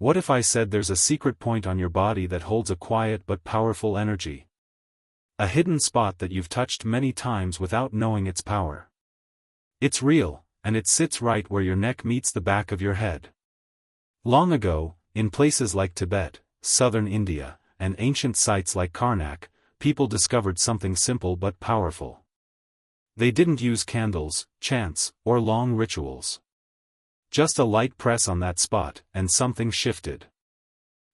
What if I said there's a secret point on your body that holds a quiet but powerful energy? A hidden spot that you've touched many times without knowing its power. It's real, and it sits right where your neck meets the back of your head. Long ago, in places like Tibet, southern India, and ancient sites like Karnak, people discovered something simple but powerful. They didn't use candles, chants, or long rituals. Just a light press on that spot, and something shifted.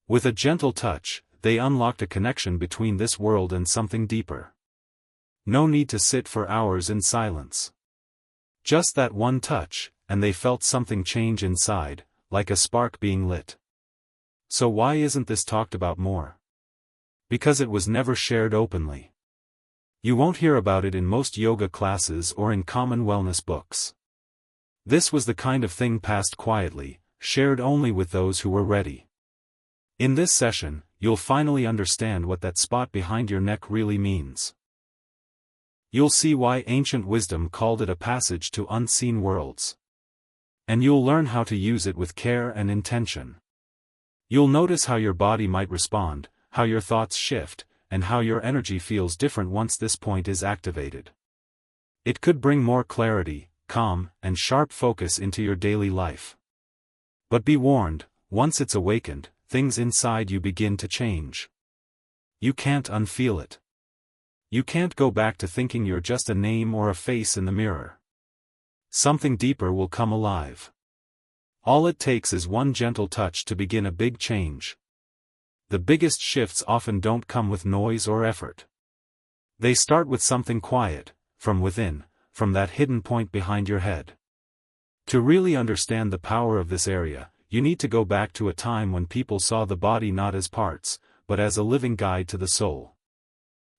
With a gentle touch, they unlocked a connection between this world and something deeper. No need to sit for hours in silence. Just that one touch, and they felt something change inside, like a spark being lit. So why isn't this talked about more? Because it was never shared openly. You won't hear about it in most yoga classes or in common wellness books. This was the kind of thing passed quietly, shared only with those who were ready. In this session, you'll finally understand what that spot behind your neck really means. You'll see why ancient wisdom called it a passage to unseen worlds. And you'll learn how to use it with care and intention. You'll notice how your body might respond, how your thoughts shift, and how your energy feels different once this point is activated. It could bring more clarity, calm, and sharp focus into your daily life. But be warned, once it's awakened, things inside you begin to change. You can't unfeel it. You can't go back to thinking you're just a name or a face in the mirror. Something deeper will come alive. All it takes is one gentle touch to begin a big change. The biggest shifts often don't come with noise or effort. They start with something quiet, from within, from that hidden point behind your head. To really understand the power of this area, you need to go back to a time when people saw the body not as parts, but as a living guide to the soul.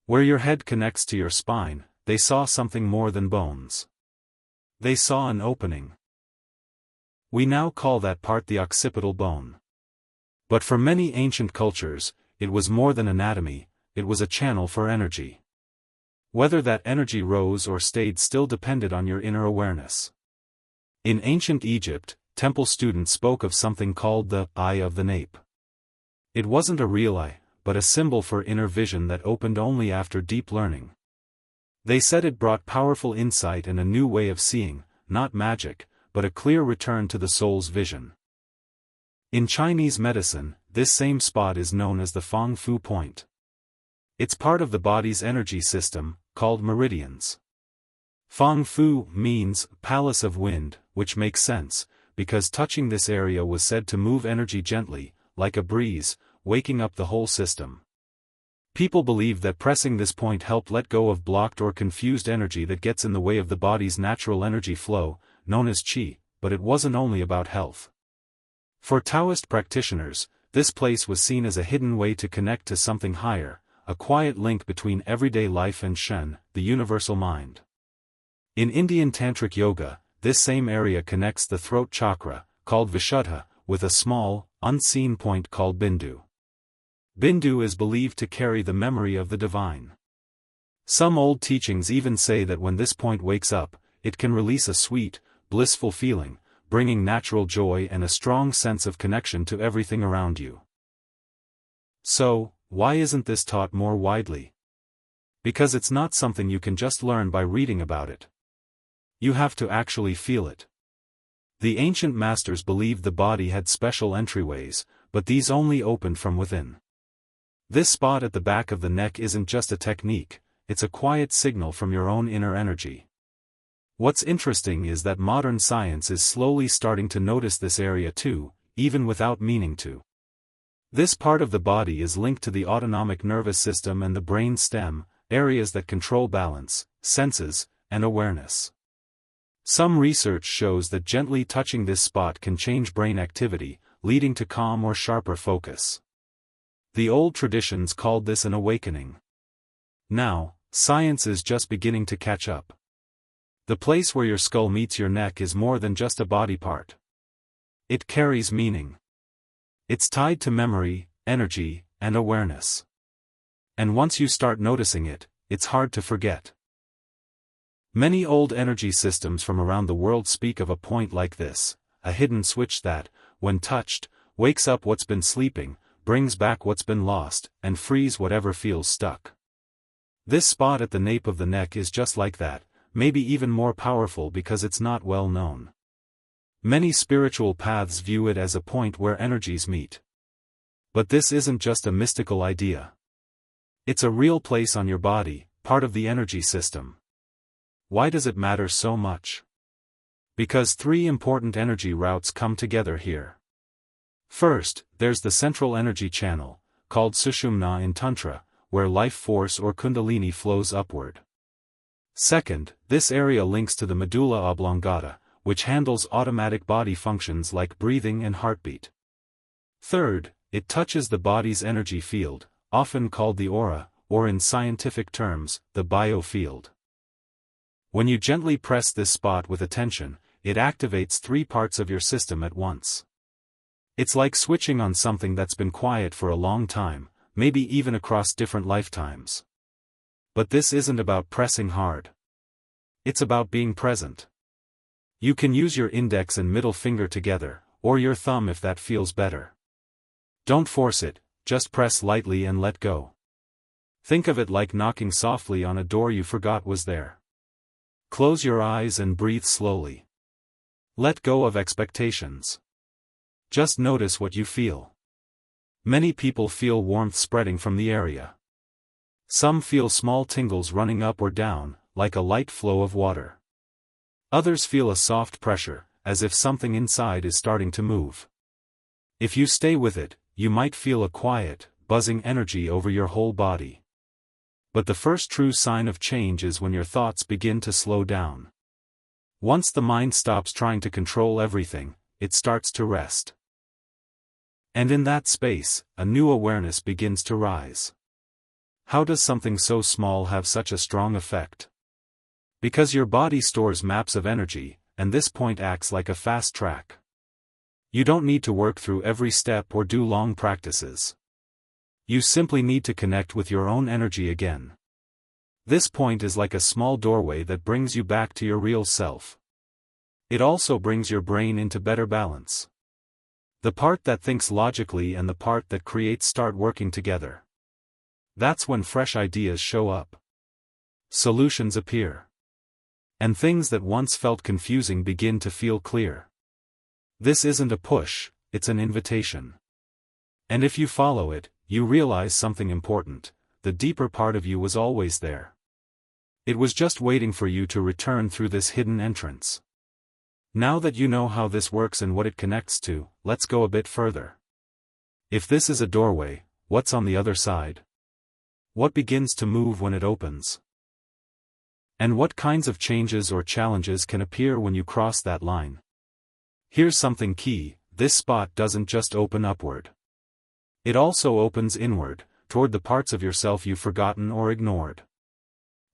Where your head connects to your spine, they saw something more than bones. They saw an opening. We now call that part the occipital bone. But for many ancient cultures, it was more than anatomy, it was a channel for energy. Whether that energy rose or stayed still depended on your inner awareness. In ancient Egypt, temple students spoke of something called the eye of the Nape. It wasn't a real eye, but a symbol for inner vision that opened only after deep learning. They said it brought powerful insight and a new way of seeing, not magic, but a clear return to the soul's vision. In Chinese medicine, this same spot is known as the Fang Fu point. It's part of the body's energy system, called meridians. Fang Fu means palace of wind, which makes sense, because touching this area was said to move energy gently, like a breeze, waking up the whole system. People believe that pressing this point helped let go of blocked or confused energy that gets in the way of the body's natural energy flow, known as qi, but it wasn't only about health. For Taoist practitioners, this place was seen as a hidden way to connect to something higher, a quiet link between everyday life and Shen, the universal mind. In Indian Tantric Yoga, this same area connects the throat chakra, called Vishuddha, with a small, unseen point called Bindu. Bindu is believed to carry the memory of the divine. Some old teachings even say that when this point wakes up, it can release a sweet, blissful feeling, bringing natural joy and a strong sense of connection to everything around you. So, why isn't this taught more widely? Because it's not something you can just learn by reading about it. You have to actually feel it. The ancient masters believed the body had special entryways, but these only opened from within. This spot at the back of the neck isn't just a technique, it's a quiet signal from your own inner energy. What's interesting is that modern science is slowly starting to notice this area too, even without meaning to. This part of the body is linked to the autonomic nervous system and the brain stem, areas that control balance, senses, and awareness. Some research shows that gently touching this spot can change brain activity, leading to calm or sharper focus. The old traditions called this an awakening. Now, science is just beginning to catch up. The place where your skull meets your neck is more than just a body part. It carries meaning. It's tied to memory, energy, and awareness. And once you start noticing it, it's hard to forget. Many old energy systems from around the world speak of a point like this, a hidden switch that, when touched, wakes up what's been sleeping, brings back what's been lost, and frees whatever feels stuck. This spot at the nape of the neck is just like that, maybe even more powerful because it's not well known. Many spiritual paths view it as a point where energies meet. But this isn't just a mystical idea. It's a real place on your body, part of the energy system. Why does it matter so much? Because three important energy routes come together here. First, there's the central energy channel, called Sushumna in Tantra, where life force or Kundalini flows upward. Second, this area links to the medulla oblongata, which handles automatic body functions like breathing and heartbeat. Third, it touches the body's energy field, often called the aura, or in scientific terms, the biofield. When you gently press this spot with attention, it activates three parts of your system at once. It's like switching on something that's been quiet for a long time, maybe even across different lifetimes. But this isn't about pressing hard. It's about being present. You can use your index and middle finger together, or your thumb if that feels better. Don't force it, just press lightly and let go. Think of it like knocking softly on a door you forgot was there. Close your eyes and breathe slowly. Let go of expectations. Just notice what you feel. Many people feel warmth spreading from the area. Some feel small tingles running up or down, like a light flow of water. Others feel a soft pressure, as if something inside is starting to move. If you stay with it, you might feel a quiet, buzzing energy over your whole body. But the first true sign of change is when your thoughts begin to slow down. Once the mind stops trying to control everything, it starts to rest. And in that space, a new awareness begins to rise. How does something so small have such a strong effect? Because your body stores maps of energy, and this point acts like a fast track. You don't need to work through every step or do long practices. You simply need to connect with your own energy again. This point is like a small doorway that brings you back to your real self. It also brings your brain into better balance. The part that thinks logically and the part that creates start working together. That's when fresh ideas show up. Solutions appear. And things that once felt confusing begin to feel clear. This isn't a push, it's an invitation. And if you follow it, you realize something important: the deeper part of you was always there. It was just waiting for you to return through this hidden entrance. Now that you know how this works and what it connects to, let's go a bit further. If this is a doorway, what's on the other side? What begins to move when it opens? And what kinds of changes or challenges can appear when you cross that line? Here's something key: this spot doesn't just open upward. It also opens inward, toward the parts of yourself you've forgotten or ignored.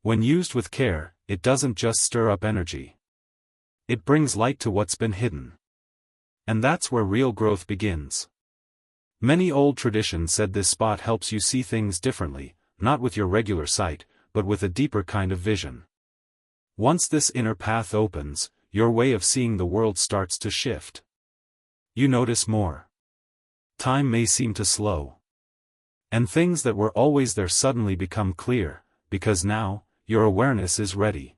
When used with care, it doesn't just stir up energy. It brings light to what's been hidden. And that's where real growth begins. Many old traditions said this spot helps you see things differently, not with your regular sight, but with a deeper kind of vision. Once this inner path opens, your way of seeing the world starts to shift. You notice more. Time may seem to slow. And things that were always there suddenly become clear, because now, your awareness is ready.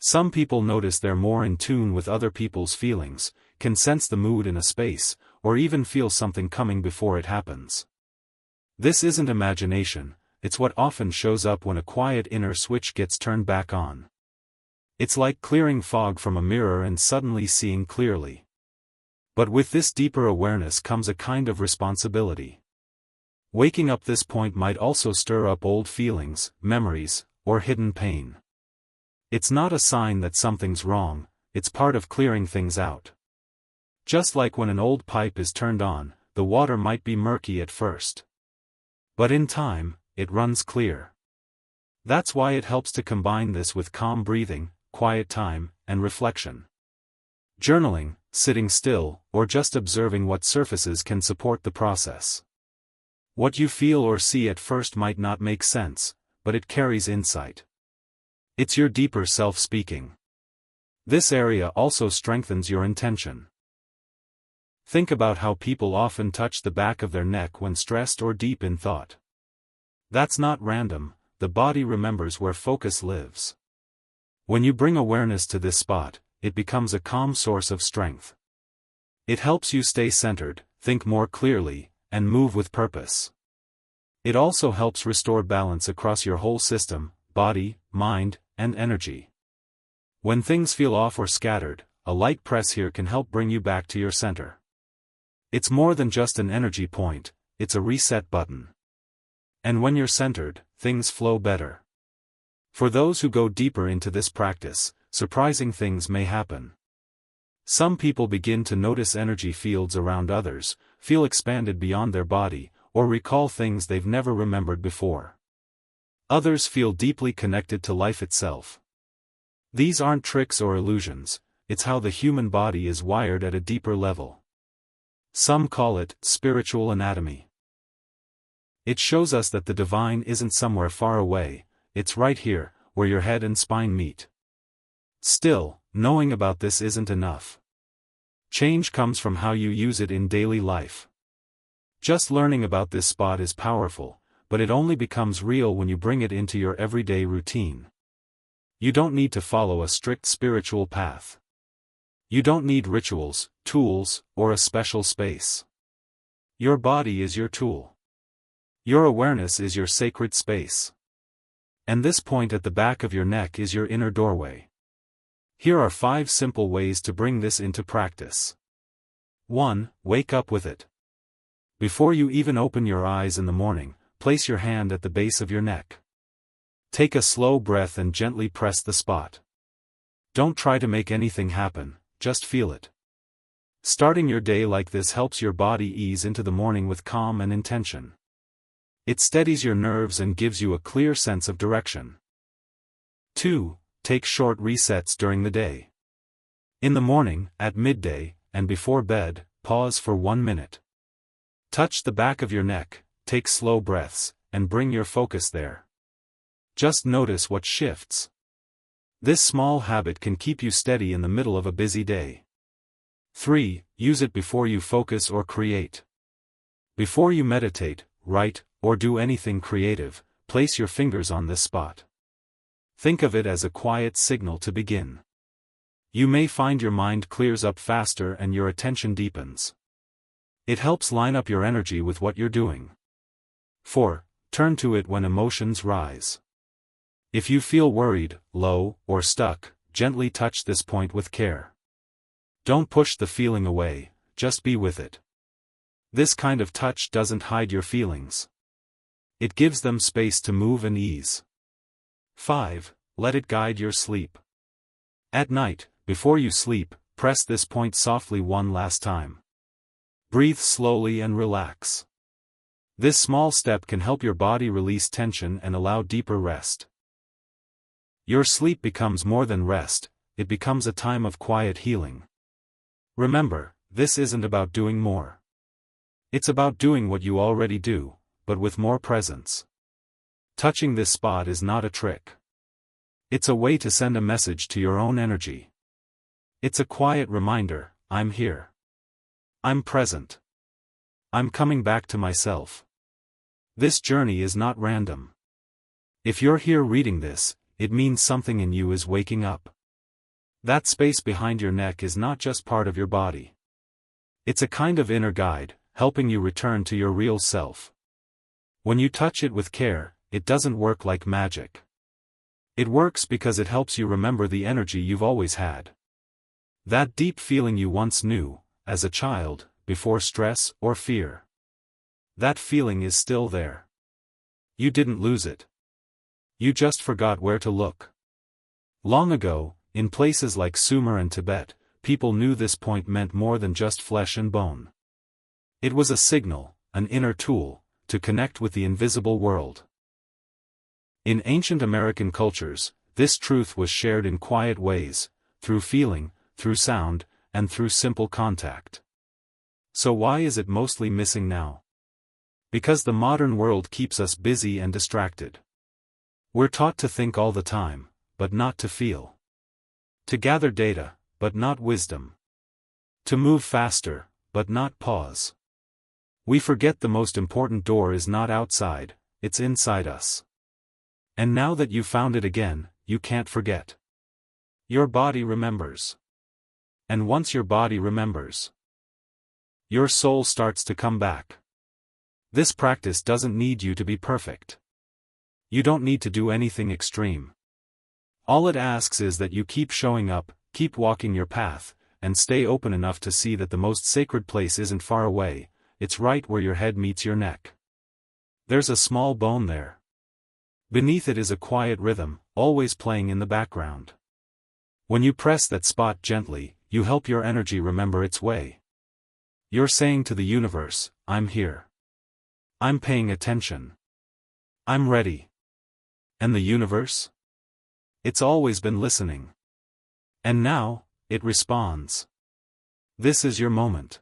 Some people notice they're more in tune with other people's feelings, can sense the mood in a space, or even feel something coming before it happens. This isn't imagination, it's what often shows up when a quiet inner switch gets turned back on. It's like clearing fog from a mirror and suddenly seeing clearly. But with this deeper awareness comes a kind of responsibility. Waking up this point might also stir up old feelings, memories, or hidden pain. It's not a sign that something's wrong, it's part of clearing things out. Just like when an old pipe is turned on, the water might be murky at first. But in time, it runs clear. That's why it helps to combine this with calm breathing, quiet time, and reflection. Journaling, sitting still, or just observing what surfaces can support the process. What you feel or see at first might not make sense, but it carries insight. It's your deeper self speaking. This area also strengthens your intention. Think about how people often touch the back of their neck when stressed or deep in thought. That's not random, the body remembers where focus lives. When you bring awareness to this spot, it becomes a calm source of strength. It helps you stay centered, think more clearly, and move with purpose. It also helps restore balance across your whole system, body, mind, and energy. When things feel off or scattered, a light press here can help bring you back to your center. It's more than just an energy point, it's a reset button. And when you're centered, things flow better. For those who go deeper into this practice, surprising things may happen. Some people begin to notice energy fields around others, feel expanded beyond their body, or recall things they've never remembered before. Others feel deeply connected to life itself. These aren't tricks or illusions, it's how the human body is wired at a deeper level. Some call it spiritual anatomy. It shows us that the divine isn't somewhere far away, it's right here, where your head and spine meet. Still, knowing about this isn't enough. Change comes from how you use it in daily life. Just learning about this spot is powerful, but it only becomes real when you bring it into your everyday routine. You don't need to follow a strict spiritual path. You don't need rituals, tools, or a special space. Your body is your tool. Your awareness is your sacred space. And this point at the back of your neck is your inner doorway. Here are 5 simple ways to bring this into practice. 1. Wake up with it. Before you even open your eyes in the morning, place your hand at the base of your neck. Take a slow breath and gently press the spot. Don't try to make anything happen, just feel it. Starting your day like this helps your body ease into the morning with calm and intention. It steadies your nerves and gives you a clear sense of direction. 2. Take short resets during the day. In the morning, at midday, and before bed, pause for 1 minute. Touch the back of your neck, take slow breaths, and bring your focus there. Just notice what shifts. This small habit can keep you steady in the middle of a busy day. 3. Use it before you focus or create. Before you meditate, write, or do anything creative, place your fingers on this spot. Think of it as a quiet signal to begin. You may find your mind clears up faster and your attention deepens. It helps line up your energy with what you're doing. 4. Turn to it when emotions rise. If you feel worried, low, or stuck, gently touch this point with care. Don't push the feeling away, just be with it. This kind of touch doesn't hide your feelings. It gives them space to move and ease. 5. Let it guide your sleep. At night, before you sleep, press this point softly one last time. Breathe slowly and relax. This small step can help your body release tension and allow deeper rest. Your sleep becomes more than rest, it becomes a time of quiet healing. Remember, this isn't about doing more. It's about doing what you already do, but with more presence. Touching this spot is not a trick. It's a way to send a message to your own energy. It's a quiet reminder, I'm here. I'm present. I'm coming back to myself. This journey is not random. If you're here reading this, it means something in you is waking up. That space behind your neck is not just part of your body. It's a kind of inner guide, helping you return to your real self. When you touch it with care, it doesn't work like magic. It works because it helps you remember the energy you've always had. That deep feeling you once knew, as a child, before stress or fear. That feeling is still there. You didn't lose it. You just forgot where to look. Long ago, in places like Sumer and Tibet, people knew this point meant more than just flesh and bone. It was a signal, an inner tool, to connect with the invisible world. In ancient American cultures, this truth was shared in quiet ways, through feeling, through sound, and through simple contact. So why is it mostly missing now? Because the modern world keeps us busy and distracted. We're taught to think all the time, but not to feel. To gather data, but not wisdom. To move faster, but not pause. We forget the most important door is not outside, it's inside us. And now that you've found it again, you can't forget. Your body remembers. And once your body remembers, your soul starts to come back. This practice doesn't need you to be perfect. You don't need to do anything extreme. All it asks is that you keep showing up, keep walking your path, and stay open enough to see that the most sacred place isn't far away, it's right where your head meets your neck. There's a small bone there. Beneath it is a quiet rhythm, always playing in the background. When you press that spot gently, you help your energy remember its way. You're saying to the universe, I'm here. I'm paying attention. I'm ready. And the universe? It's always been listening. And now, it responds. This is your moment.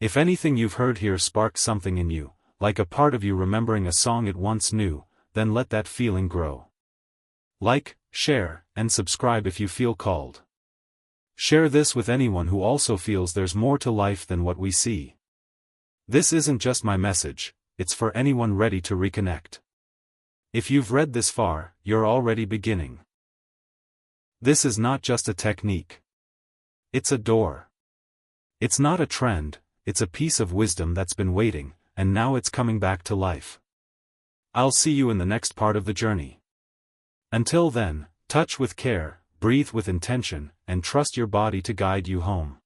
If anything you've heard here sparks something in you, like a part of you remembering a song it once knew, then let that feeling grow. Like, share, and subscribe if you feel called. Share this with anyone who also feels there's more to life than what we see. This isn't just my message, it's for anyone ready to reconnect. If you've read this far, you're already beginning. This is not just a technique. It's a door. It's not a trend, it's a piece of wisdom that's been waiting, and now it's coming back to life. I'll see you in the next part of the journey. Until then, touch with care, breathe with intention, and trust your body to guide you home.